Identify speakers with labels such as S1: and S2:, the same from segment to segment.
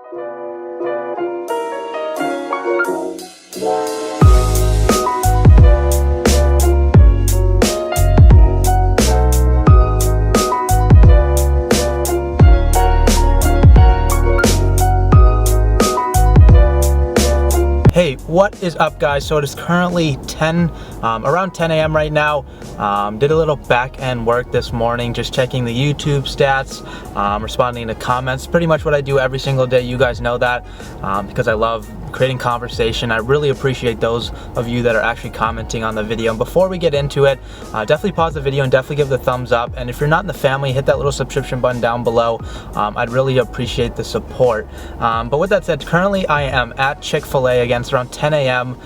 S1: Hey, what is up guys? So it is currently around 10 a.m. right now. Did a little back end work this morning, just checking the YouTube stats, responding to comments. Pretty much what I do every single day. You guys know that because I love creating conversation. I really appreciate those of you that are actually commenting on the video. And before we get into it, definitely pause the video and definitely give the thumbs up. And if you're not in the family, hit that little subscription button down below. I'd really appreciate the support. But with that said, currently I am at Chick-fil-A again. It's around 10 a.m.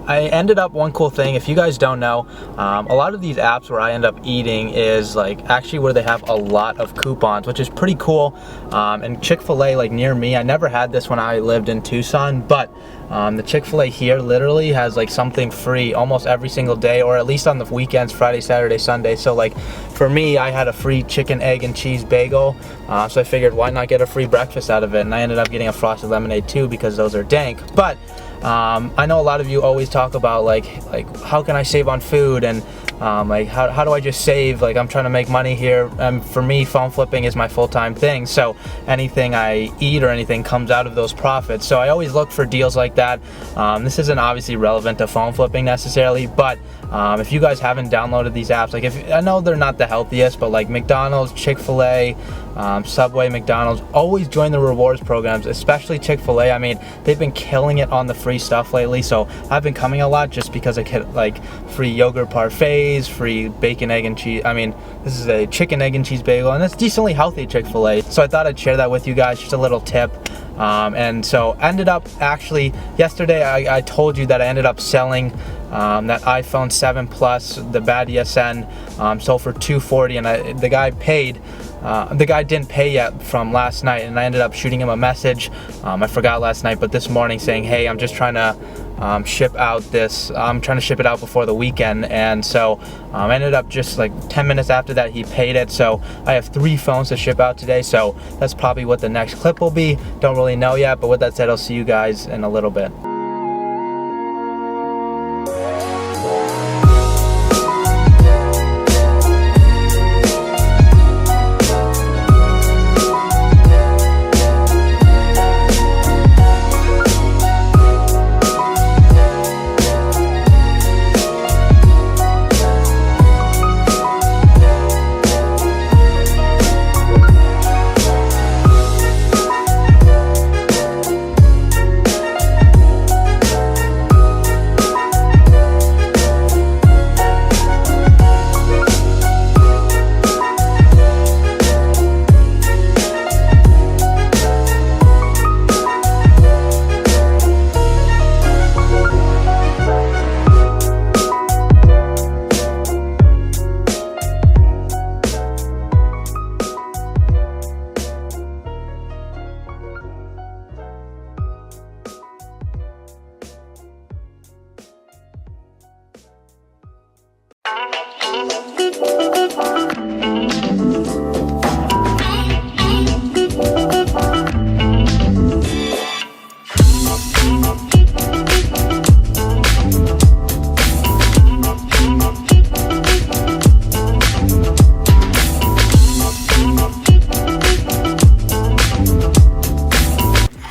S1: I ended up, one cool thing, if you guys don't know, a lot of these apps where I end up eating is like actually where they have a lot of coupons, which is pretty cool. And Chick-fil-A, like near me, I never had this when I lived in Tucson, but the Chick-fil-A here literally has like something free almost every single day, or at least on the weekends, Friday, Saturday, Sunday. So like for me, I had a free chicken, egg, and cheese bagel, so I figured why not get a free breakfast out of it, and I ended up getting a frosted lemonade too because those are dank. But I know a lot of you always talk about like how can I save on food, and like how do I just save, like I'm trying to make money here. For me, phone flipping is my full-time thing, so anything I eat or anything comes out of those profits. So I always look for deals like that. This isn't obviously relevant to phone flipping necessarily, but if you guys haven't downloaded these apps, like I know they're not the healthiest, but like McDonald's, Chick-fil-A, Subway, McDonald's, always join the rewards programs, especially Chick-fil-A. I mean, they've been killing it on the free stuff lately, so I've been coming a lot just because I get like free yogurt parfaits, free bacon, egg, and cheese. I mean, this is a chicken, egg, and cheese bagel, and it's decently healthy Chick-fil-A, so I thought I'd share that with you guys, just a little tip. And so ended up, actually yesterday I told you that I ended up selling that iPhone 7 Plus, the bad ESN, sold for $240, and the guy paid. The guy didn't pay yet from last night, and I ended up shooting him a message. I forgot last night, but this morning saying, hey, I'm just trying to ship out this. I'm trying to ship it out before the weekend, and so I ended up just like 10 minutes after that he paid it. So I have 3 phones to ship out today, so that's probably what the next clip will be. Don't really know yet, but with that said, I'll see you guys in a little bit.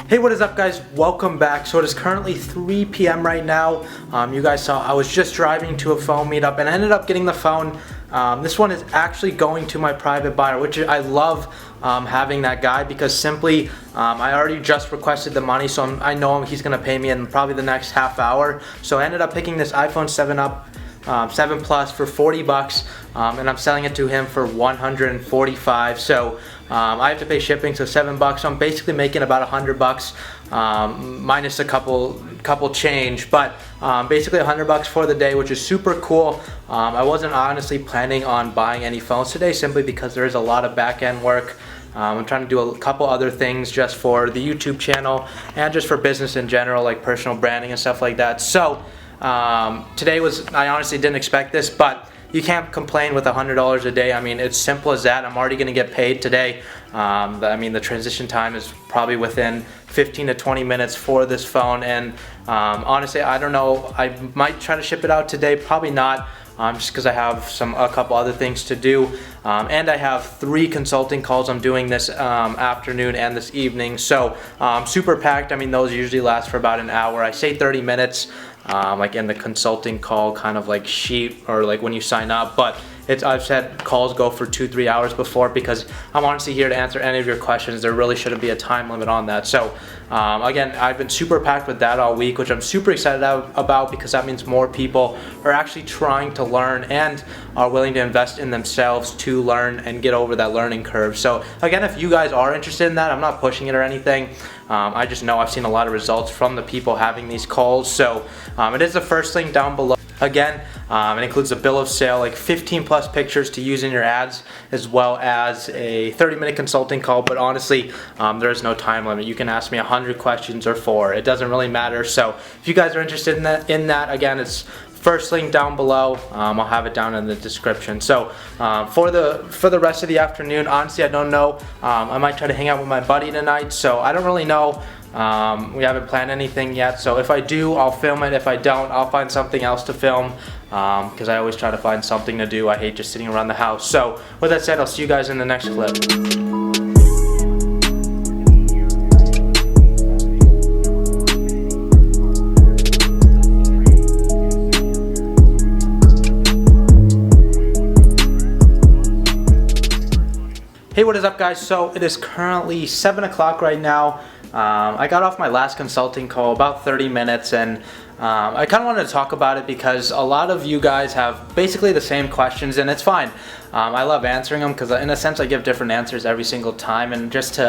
S1: Hey, what is up guys? Welcome back. So it is currently 3 p.m. right now. You guys saw I was just driving to a phone meetup and I ended up getting the phone. This one is actually going to my private buyer, which I love having that guy, because simply I already just requested the money, so I know he's gonna pay me in probably the next half hour. So I ended up picking this iPhone 7 Plus for 40 bucks, and I'm selling it to him for 145. So I have to pay shipping, so 7 bucks. So I'm basically making about 100 bucks, minus a couple change, but basically 100 bucks for the day, which is super cool. I wasn't honestly planning on buying any phones today, simply because there is a lot of back-end work. I'm trying to do a couple other things just for the YouTube channel and just for business in general, like personal branding and stuff like that. So today I honestly didn't expect this, but you can't complain with $100 a day. I mean, it's simple as that. I'm already gonna get paid today. I mean, the transition time is probably within 15 to 20 minutes for this phone, and honestly, I don't know, I might try to ship it out today, probably not. Just because I have a couple other things to do, and I have 3 consulting calls I'm doing this afternoon and this evening, so super packed. I mean, those usually last for about an hour. I say 30 minutes, like in the consulting call kind of like sheet, or like when you sign up, but I've said calls go for 2-3 hours before, because I'm honestly here to answer any of your questions. There really shouldn't be a time limit on that. So again, I've been super packed with that all week, which I'm super excited about, because that means more people are actually trying to learn and are willing to invest in themselves to learn and get over that learning curve. So again, if you guys are interested in that, I'm not pushing it or anything. I just know I've seen a lot of results from the people having these calls. So it is the first link down below. Again, it includes a bill of sale, like 15 plus pictures to use in your ads, as well as a 30-minute consulting call. But honestly, there is no time limit. You can ask me 100 questions or 4. It doesn't really matter. So if you guys are interested in that, again, it's first link down below. I'll have it down in the description. So for the rest of the afternoon, honestly, I don't know. I might try to hang out with my buddy tonight. So I don't really know. We haven't planned anything yet, so if I do, I'll film it. If I don't, I'll find something else to film, because I always try to find something to do. I hate just sitting around the house. So with that said, I'll see you guys in the next clip. Hey, what is up, guys? So it is currently 7 o'clock right now. I got off my last consulting call about 30 minutes, and I kind of wanted to talk about it because a lot of you guys have basically the same questions, and it's fine. I love answering them because in a sense I give different answers every single time, and just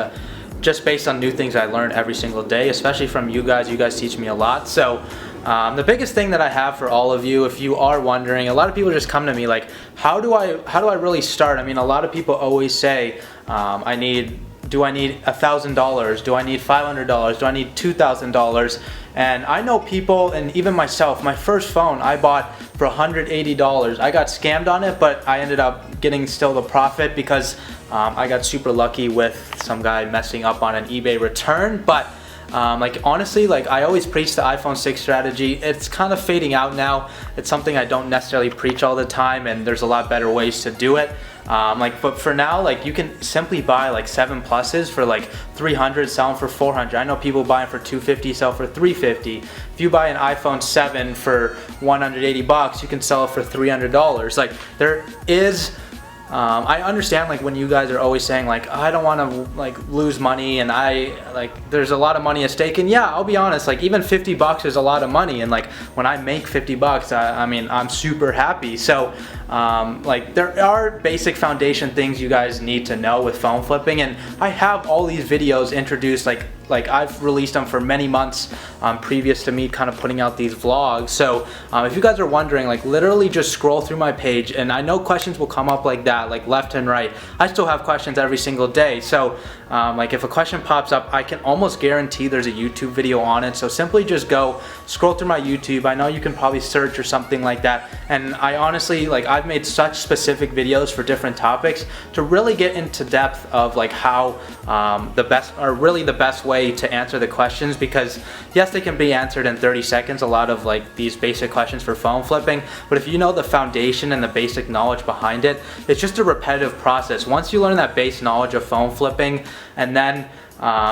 S1: based on new things I learn every single day, especially from you guys. You guys teach me a lot. So the biggest thing that I have for all of you, if you are wondering, a lot of people just come to me like, how do I really start? I mean, a lot of people always say, do I need $1,000? Do I need $500? Do I need $2,000? And I know people, and even myself, my first phone I bought for $180. I got scammed on it, but I ended up getting still the profit because I got super lucky with some guy messing up on an eBay return. But like honestly, like I always preach the iPhone 6 strategy. It's kind of fading out now. It's something I don't necessarily preach all the time, and there's a lot better ways to do it. But for now, like you can simply buy like 7 pluses for like 300, sell them for 400. I know people buy them for 250, sell for 350. If you buy an iPhone 7 for 180 bucks, you can sell it for $300. Like there is. I understand like when you guys are always saying like, I don't want to like lose money, and there's a lot of money at stake, and yeah, I'll be honest, like even 50 bucks is a lot of money, and like when I make 50 bucks, I mean I'm super happy. So like there are basic foundation things you guys need to know with phone flipping, and I have all these videos introduced, like I've released them for many months previous to me kind of putting out these vlogs. So if you guys are wondering, like literally just scroll through my page, and I know questions will come up like that, like left and right. I still have questions every single day. So like if a question pops up, I can almost guarantee there's a YouTube video on it. So simply just go scroll through my YouTube. I know you can probably search or something like that. And I honestly, like I've made such specific videos for different topics to really get into depth of like how the best way to answer the questions, because yes, they can be answered in 30 seconds, a lot of like these basic questions for phone flipping, but if you know the foundation and the basic knowledge behind it, it's just a repetitive process. Once you learn that base knowledge of phone flipping, and then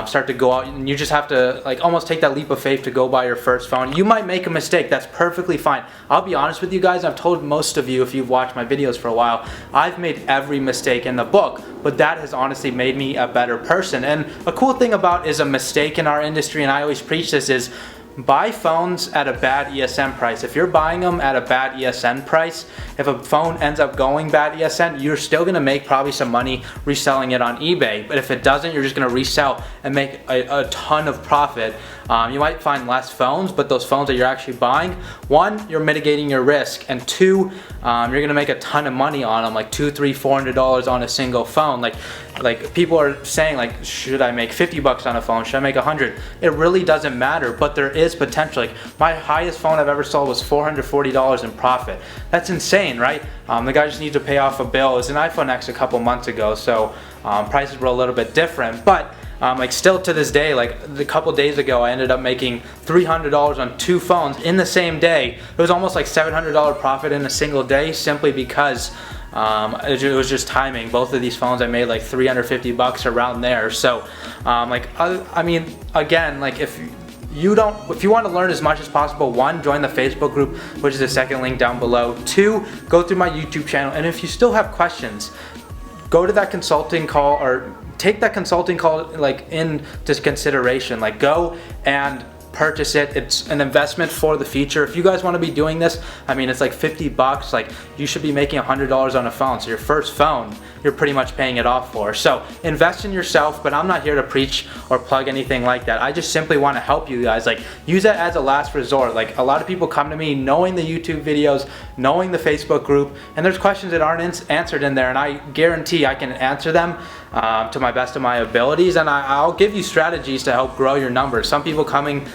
S1: start to go out, and you just have to like almost take that leap of faith to go buy your first phone. You might make a mistake, that's perfectly fine. I'll be honest with you guys, I've told most of you if you've watched my videos for a while, I've made every mistake in the book, but that has honestly made me a better person. And a cool thing about is a mistake in our industry, and I always preach this, is buy phones at a bad ESN price. If you're buying them at a bad ESN price, if a phone ends up going bad ESN, you're still gonna make probably some money reselling it on eBay. But if it doesn't, you're just gonna resell and make a ton of profit. You might find less phones, but those phones that you're actually buying, one, you're mitigating your risk, and two, you're gonna make a ton of money on them, like $200, $300, $400 on a single phone. Like people are saying like, should I make 50 bucks on a phone? Should I make 100? It really doesn't matter, but there is potential. Like my highest phone I've ever sold was $440 in profit. That's insane, right? The guy just needs to pay off a bill. It was an iPhone X a couple months ago, so prices were a little bit different, but like still to this day, like a couple days ago, I ended up making $300 on 2 phones in the same day. It was almost like $700 profit in a single day, simply because it was just timing. Both of these phones I made like 350 bucks around there. So like I mean, again, like if you want to learn as much as possible, 1, join the Facebook group, which is the second link down below. 2, go through my YouTube channel, and if you still have questions, go to that consulting call, or take that consulting call like into consideration. Like go and purchase it. It's an investment for the future. If you guys want to be doing this, I mean, it's like 50 bucks. Like you should be making $100 on a phone. So your first phone, you're pretty much paying it off for. So invest in yourself, but I'm not here to preach or plug anything like that. I just simply want to help you guys. Like use that as a last resort. Like a lot of people come to me knowing the YouTube videos, knowing the Facebook group, and there's questions that aren't answered in there, and I guarantee I can answer them to my best of my abilities, and I'll give you strategies to help grow your numbers. Some people come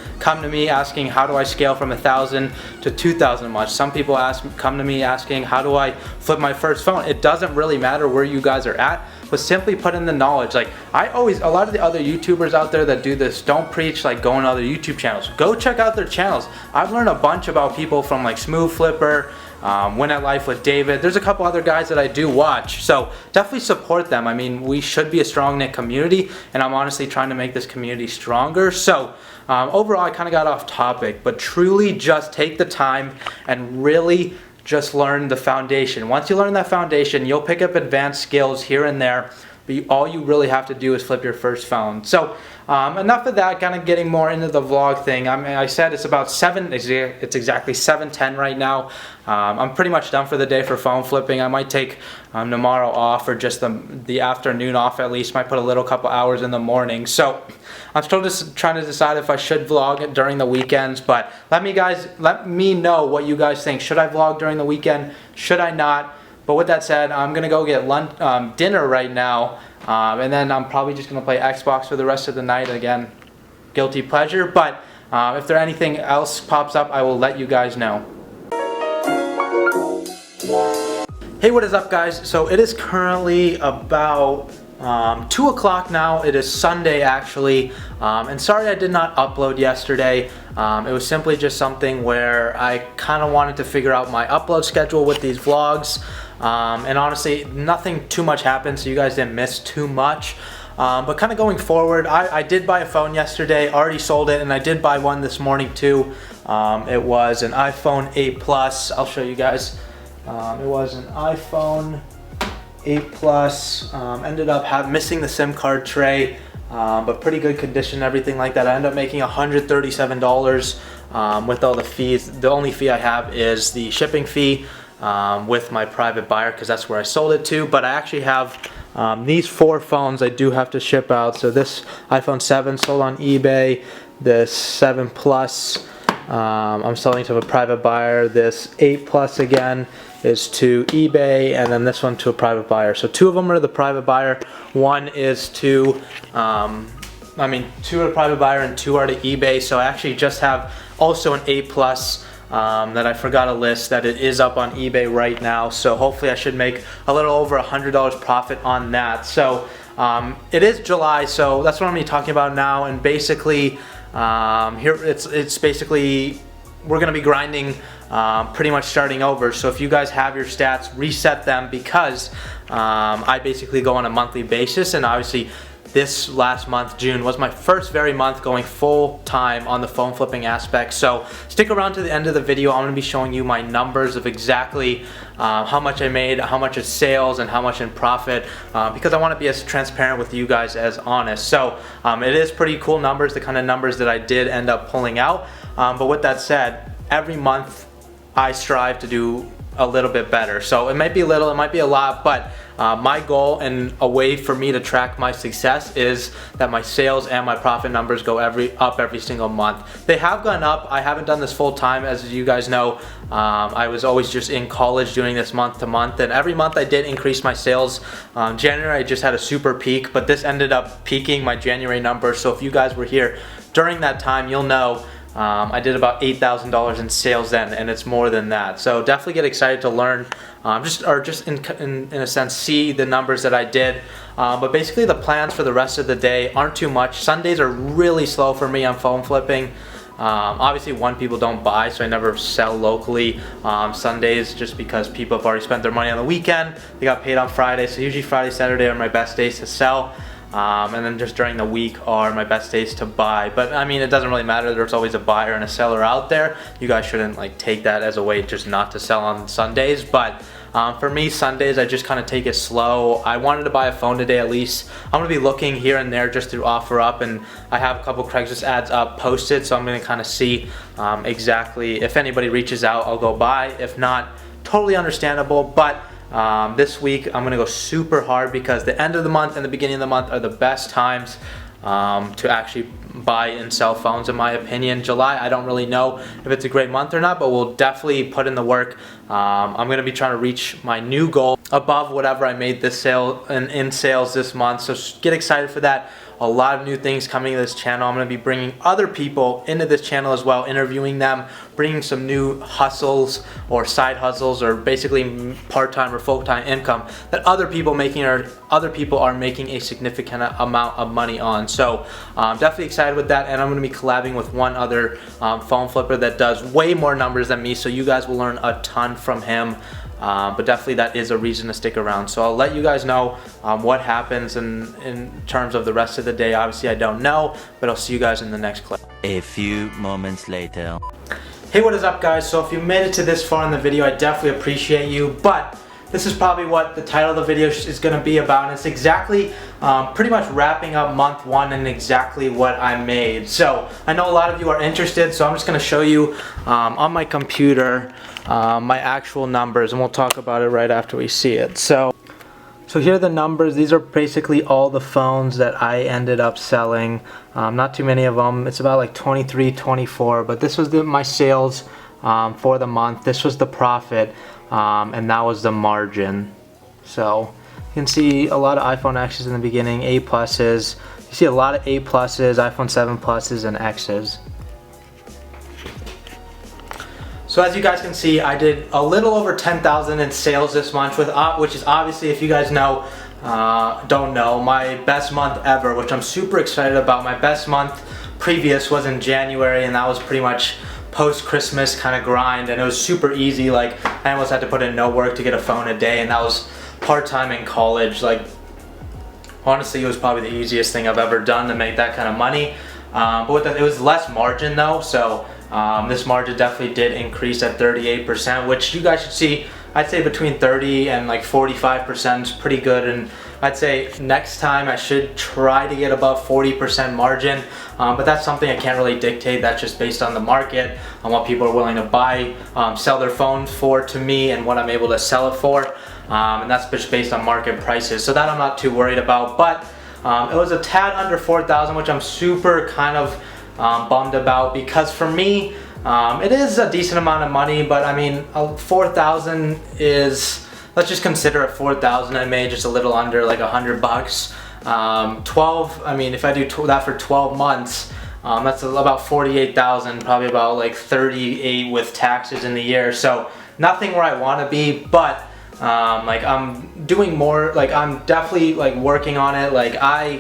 S1: to me asking, how do I scale from 1,000 to 2,000 a month? Some people come to me asking, how do I flip my first phone? It doesn't really matter where you guys are at, but simply put in the knowledge. Like a lot of the other YouTubers out there that do this don't preach like going to other YouTube channels. Go check out their channels. I've learned a bunch about people from like Smooth Flipper, Win at Life with David. There's a couple other guys that I do watch, so definitely support them. I mean, we should be a strong knit community, and I'm honestly trying to make this community stronger. So overall, I kind of got off topic, but truly just take the time and really just learn the foundation. Once you learn that foundation, you'll pick up advanced skills here and there, but all you really have to do is flip your first phone. So enough of that, kind of getting more into the vlog thing. I mean, I said it's about it's exactly 7:10 right now. I'm pretty much done for the day for phone flipping. I might take tomorrow off, or just the afternoon off at least. Might put a little couple hours in the morning. So I'm still just trying to decide if I should vlog it during the weekends, but let me know what you guys think. Should I vlog during the weekend? Should I not? But with that said, I'm gonna go get dinner right now, and then I'm probably just gonna play Xbox for the rest of the night. Again, guilty pleasure. But if there anything else pops up, I will let you guys know. Hey, what is up, guys? So it is currently about 2 o'clock now. It is Sunday actually, and sorry I did not upload yesterday. It was simply just something where I kind of wanted to figure out my upload schedule with these vlogs, and honestly nothing too much happened, so you guys didn't miss too much. But kind of going forward, I did buy a phone yesterday, already sold it, and I did buy one this morning too. It was an iPhone 8 Plus. I'll show you guys. It was an iPhone 8 Plus. Ended up missing the SIM card tray, but pretty good condition, everything like that. I ended up making $137 with all the fees. The only fee I have is the shipping fee with my private buyer, because that's where I sold it to. But I actually have these 4 phones I do have to ship out. So this iPhone 7 sold on eBay. This 7 Plus I'm selling to a private buyer. This 8 Plus again is to eBay, and then this one to a private buyer. So 2 of them are the private buyer. 1 is to 2 are private buyer and 2 are to eBay. So I actually just have also an 8 Plus that I forgot to list, that it is up on eBay right now. So hopefully I should make a little over $100 profit on that. So it is July, so that's what I'm going to be talking about now. And basically here it's basically we're going to be grinding, pretty much starting over. So if you guys have your stats, reset them, because I basically go on a monthly basis, and obviously this last month, June, was my first month going full time on the phone flipping aspect. So stick around to the end of the video. I'm going to be showing you my numbers of exactly how much I made, how much in sales, and how much in profit, because I want to be as transparent with you guys as honest. So it is pretty cool numbers, the kind of numbers that I did end up pulling out. But with that said, every month I strive to do a little bit better. So it might be a little, it might be a lot, but my goal and a way for me to track my success is that my sales and my profit numbers go up every single month. They have gone up. I haven't done this full time, as you guys know. I was always just in college doing this month to month, and every month I did increase my sales. January I just had a super peak, but this ended up peaking my January numbers. So if you guys were here during that time, you'll know I did about $8,000 in sales then, and it's more than that. So definitely get excited to learn, just in a sense, see the numbers that I did. But basically the plans for the rest of the day aren't too much. Sundays are really slow for me on phone flipping. Obviously people don't buy, so I never sell locally Sundays, just because people have already spent their money on the weekend. They got paid on Friday, so usually Friday, Saturday are my best days to sell. And then just during the week are my best days to buy. But I mean, it doesn't really matter. There's always a buyer and a seller out there. You guys shouldn't like take that as a way just not to sell on Sundays. But for me, Sundays, I just kind of take it slow. I wanted to buy a phone today at least. I'm going to be looking here and there just to offer up, and I have a couple Craigslist ads up posted, so I'm going to kind of see exactly if anybody reaches out, I'll go buy. If not, totally understandable. But this week I'm gonna go super hard, because the end of the month and the beginning of the month are the best times to actually buy and sell phones, in my opinion. July, I don't really know if it's a great month or not, but we'll definitely put in the work. I'm gonna be trying to reach my new goal above whatever I made this sale in sales this month, so get excited for that. A lot of new things coming to this channel. I'm going to be bringing other people into this channel as well, interviewing them, bringing some new hustles or side hustles, or basically part-time or full-time income that other people are making a significant amount of money on. So definitely excited with that, and I'm going to be collabing with one other phone flipper that does way more numbers than me, so you guys will learn a ton from him. But definitely that is a reason to stick around. So I'll let you guys know what happens in terms of the rest of the day. Obviously I don't know, but I'll see you guys in the next clip.
S2: A few moments later.
S1: Hey, what is up guys? So if you made it to this far in the video, I definitely appreciate you, but this is probably what the title of the video is going to be about, and it's exactly pretty much wrapping up month one and exactly what I made. So I know a lot of you are interested, so I'm just going to show you on my computer my actual numbers, and we'll talk about it right after we see it. So here are the numbers. These are basically all the phones that I ended up selling. Not too many of them. It's about like 23, 24, but this was my sales for the month. This was the profit. And that was the margin. So you can see a lot of iPhone X's in the beginning, A pluses. You see a lot of A pluses, iPhone 7 pluses, and X's. So as you guys can see, I did a little over 10,000 in sales this month, which is obviously, if you guys know, don't know, my best month ever, which I'm super excited about. My best month previous was in January, and that was pretty much post-Christmas kind of grind, and it was super easy. Like, I almost had to put in no work to get a phone a day, and that was part-time in college. Like, honestly, it was probably the easiest thing I've ever done to make that kind of money. But with that, it was less margin though, so this margin definitely did increase at 38%, which you guys should see. I'd say between 30 and like 45% is pretty good, and I'd say next time I should try to get above 40% margin, but that's something I can't really dictate. That's just based on the market, on what people are willing to buy, sell their phones for to me, and what I'm able to sell it for, and that's just based on market prices. So that I'm not too worried about, but it was a tad under 4,000, which I'm super kind of bummed about, because for me, it is a decent amount of money, but I mean, 4,000 is, let's just consider it 4,000. I made just a little under like $100. 12, I mean, if I do that for 12 months, that's about 48,000, probably about like 38 with taxes in the year. So nothing where I want to be, but like I'm doing more, like I'm definitely like working on it. Like I'm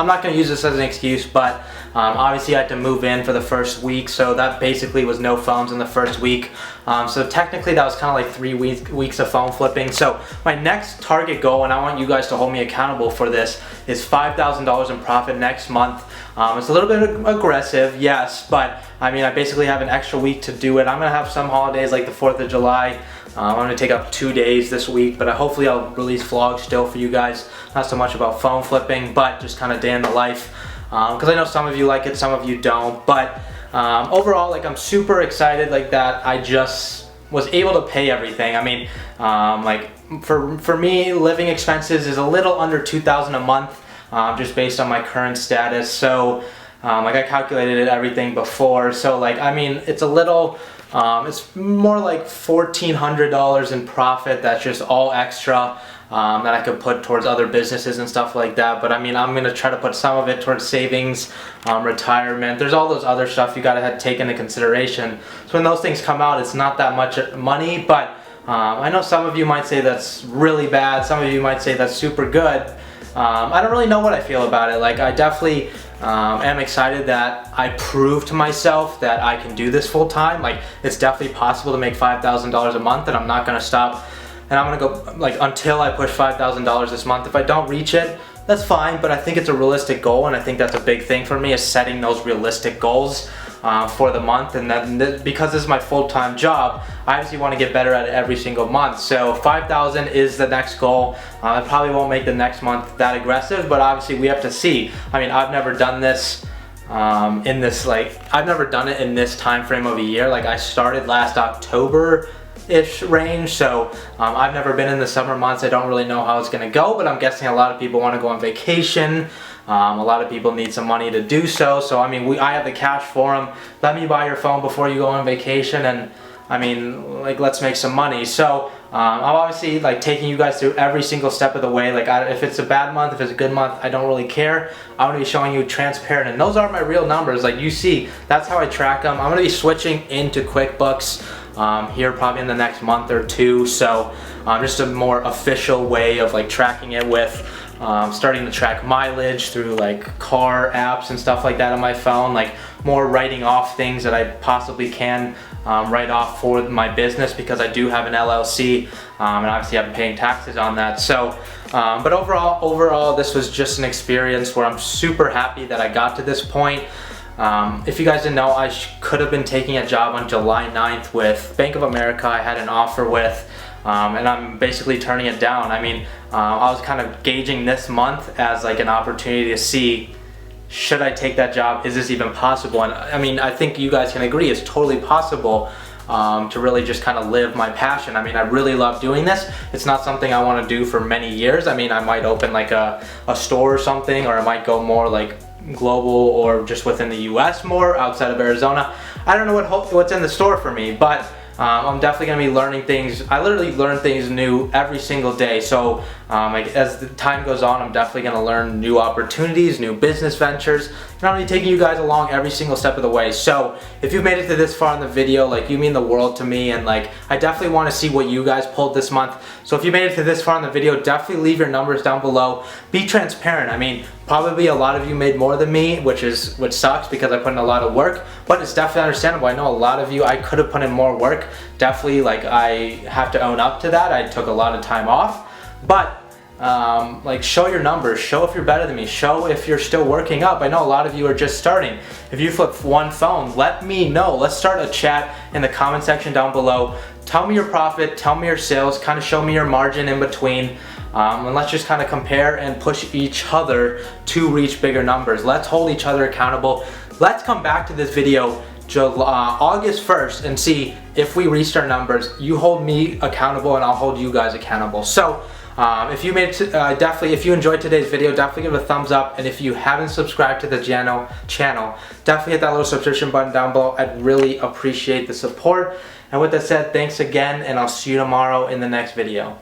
S1: not going to use this as an excuse, but obviously I had to move in for the first week, so that basically was no phones in the first week. So technically that was kind of like 3 weeks of phone flipping. So my next target goal, and I want you guys to hold me accountable for this, is $5,000 in profit next month. It's a little bit aggressive, yes, but I mean, I basically have an extra week to do it. I'm going to have some holidays like the 4th of July. I'm going to take up 2 days this week, but hopefully I'll release vlogs still for you guys. Not so much about phone flipping, but just kind of day in the life. Because I know some of you like it, some of you don't. But overall, like I'm super excited like that I just was able to pay everything. I mean, like for me, living expenses is a little under $2,000 a month, just based on my current status. So like I calculated everything before. So like, I mean, it's a little, it's more like $1,400 in profit. That's just all extra. that I could put towards other businesses and stuff like that. But I mean, I'm gonna try to put some of it towards savings, retirement. There's all those other stuff you gotta take into consideration. So when those things come out, it's not that much money, but I know some of you might say that's really bad. Some of you might say that's super good. I don't really know what I feel about it. Like, I definitely am excited that I proved to myself that I can do this full time. Like, it's definitely possible to make $5,000 a month, and I'm not gonna stop. And I'm gonna go like until I push $5,000 this month. If I don't reach it, that's fine, but I think it's a realistic goal, and I think that's a big thing for me, is setting those realistic goals for the month. And then because this is my full-time job, I obviously want to get better at it every single month. So 5,000 is the next goal. I probably won't make the next month that aggressive, but obviously we have to see. I mean, I've never done this I've never done it in this time frame of a year. Like, I started last October-ish range, so I've never been in the summer months. I don't really know how it's gonna go, but I'm guessing a lot of people want to go on vacation. A lot of people need some money to do so. So I mean, I have the cash for them. Let me buy your phone before you go on vacation, and I mean, like, let's make some money. So I'm obviously like taking you guys through every single step of the way. Like, if it's a bad month, if it's a good month, I don't really care. I'm gonna be showing you transparent, and those are my real numbers. Like, you see, that's how I track them. I'm gonna be switching into QuickBooks here probably in the next month or two. So just a more official way of like tracking it, with starting to track mileage through like car apps and stuff like that on my phone. Like, more writing off things that I possibly can write off for my business, because I do have an LLC, and obviously I'm paying taxes on that. So but overall this was just an experience where I'm super happy that I got to this point. If you guys didn't know, I could have been taking a job on July 9th with Bank of America. I had an offer with, and I'm basically turning it down. I mean, I was kind of gauging this month as like an opportunity to see, should I take that job? Is this even possible? And I mean, I think you guys can agree it's totally possible to really just kind of live my passion. I mean, I really love doing this. It's not something I want to do for many years. I mean, I might open like a store or something, or I might go more like global, or just within the US more, outside of Arizona. I don't know what's in the store for me, but I'm definitely going to be learning things. I literally learn things new every single day. So like, as the time goes on, I'm definitely going to learn new opportunities, new business ventures, and I'm going to be taking you guys along every single step of the way. So if you've made it to this far in the video, like, you mean the world to me, and like, I definitely want to see what you guys pulled this month. So if you made it to this far in the video, definitely leave your numbers down below. Be transparent. I mean, probably a lot of you made more than me, which sucks, because I put in a lot of work, but it's definitely understandable. I know a lot of you, I could have put in more work. Definitely, like, I have to own up to that. I took a lot of time off, but like, show your numbers, show if you're better than me, show if you're still working up. I know a lot of you are just starting. If you flip one phone, let me know. Let's start a chat in the comment section down below. Tell me your profit, tell me your sales, kind of show me your margin in between. And let's just kind of compare and push each other to reach bigger numbers. Let's hold each other accountable. Let's come back to this video August 1st and see if we reached our numbers. You hold me accountable, and I'll hold you guys accountable. So if you made it, if you enjoyed today's video, definitely give it a thumbs up. And if you haven't subscribed to the channel, definitely hit that little subscription button down below. I'd really appreciate the support. And with that said, thanks again, and I'll see you tomorrow in the next video.